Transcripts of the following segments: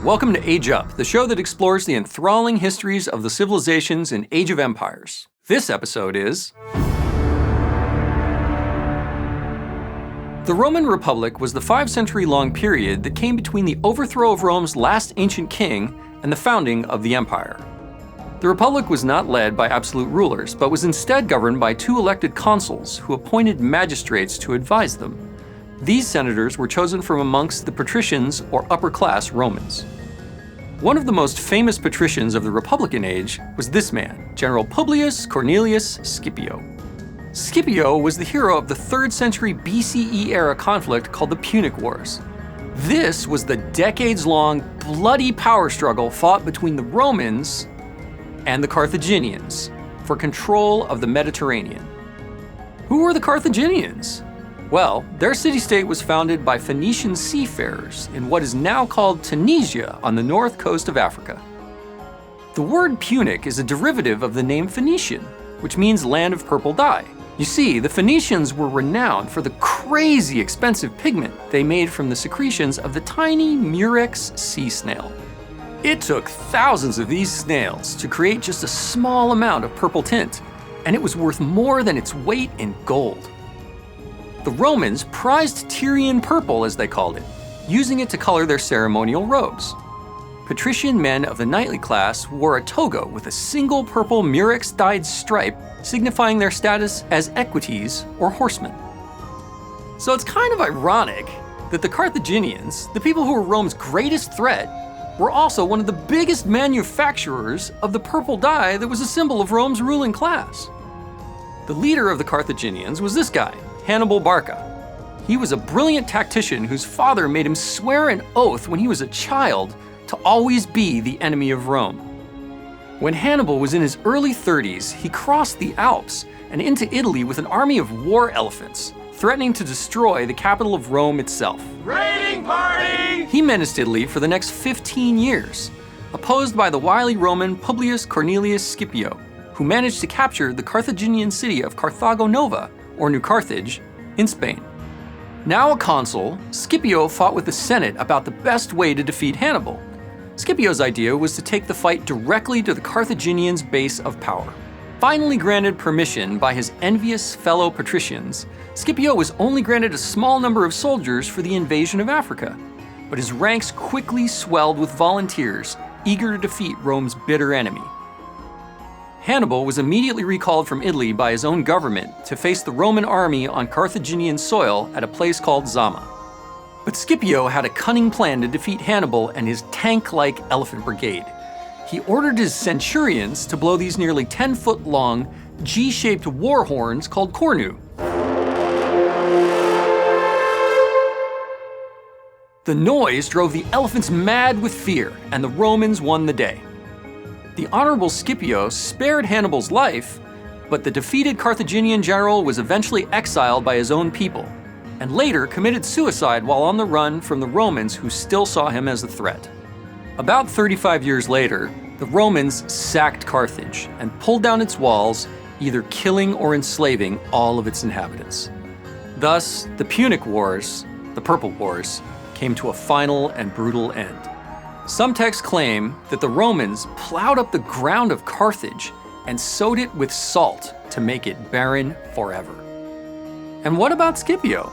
Welcome to Age Up, the show that explores the enthralling histories of the civilizations in Age of Empires. This episode is... The Roman Republic was the 5-century-long period that came between the overthrow of Rome's last ancient king and the founding of the empire. The Republic was not led by absolute rulers, but was instead governed by 2 elected consuls who appointed magistrates to advise them. These senators were chosen from amongst the patricians or upper-class Romans. One of the most famous patricians of the Republican age was this man, General Publius Cornelius Scipio. Scipio was the hero of the 3rd century BCE era conflict called the Punic Wars. This was the decades-long, bloody power struggle fought between the Romans and the Carthaginians for control of the Mediterranean. Who were the Carthaginians? Well, their city-state was founded by Phoenician seafarers in what is now called Tunisia on the north coast of Africa. The word Punic is a derivative of the name Phoenician, which means land of purple dye. You see, the Phoenicians were renowned for the crazy expensive pigment they made from the secretions of the tiny murex sea snail. It took thousands of these snails to create just a small amount of purple tint, and it was worth more than its weight in gold. The Romans prized Tyrian purple, as they called it, using it to color their ceremonial robes. Patrician men of the knightly class wore a toga with a single purple murex-dyed stripe, signifying their status as equites or horsemen. So it's kind of ironic that the Carthaginians, the people who were Rome's greatest threat, were also one of the biggest manufacturers of the purple dye that was a symbol of Rome's ruling class. The leader of the Carthaginians was this guy, Hannibal Barca. He was a brilliant tactician whose father made him swear an oath when he was a child to always be the enemy of Rome. When Hannibal was in his early 30s, he crossed the Alps and into Italy with an army of war elephants, threatening to destroy the capital of Rome itself. Raiding party! He menaced Italy for the next 15 years, opposed by the wily Roman Publius Cornelius Scipio, who managed to capture the Carthaginian city of Carthago Nova, or New Carthage, in Spain. Now a consul, Scipio fought with the Senate about the best way to defeat Hannibal. Scipio's idea was to take the fight directly to the Carthaginians' base of power. Finally granted permission by his envious fellow patricians, Scipio was only granted a small number of soldiers for the invasion of Africa, but his ranks quickly swelled with volunteers eager to defeat Rome's bitter enemy. Hannibal was immediately recalled from Italy by his own government to face the Roman army on Carthaginian soil at a place called Zama. But Scipio had a cunning plan to defeat Hannibal and his tank-like elephant brigade. He ordered his centurions to blow these nearly 10-foot-long, G-shaped war horns called cornu. The noise drove the elephants mad with fear, and the Romans won the day. The honorable Scipio spared Hannibal's life, but the defeated Carthaginian general was eventually exiled by his own people, and later committed suicide while on the run from the Romans who still saw him as a threat. About 35 years later, the Romans sacked Carthage and pulled down its walls, either killing or enslaving all of its inhabitants. Thus, the Punic Wars, the Purple Wars, came to a final and brutal end. Some texts claim that the Romans plowed up the ground of Carthage and sowed it with salt to make it barren forever. And what about Scipio?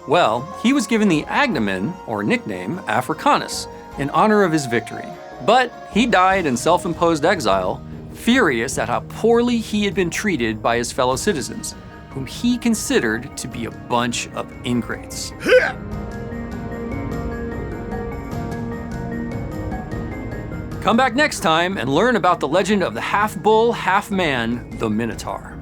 Well, he was given the agnomen, or nickname, Africanus, in honor of his victory. But he died in self-imposed exile, furious at how poorly he had been treated by his fellow citizens, whom he considered to be a bunch of ingrates. Come back next time and learn about the legend of the half-bull, half-man, the Minotaur.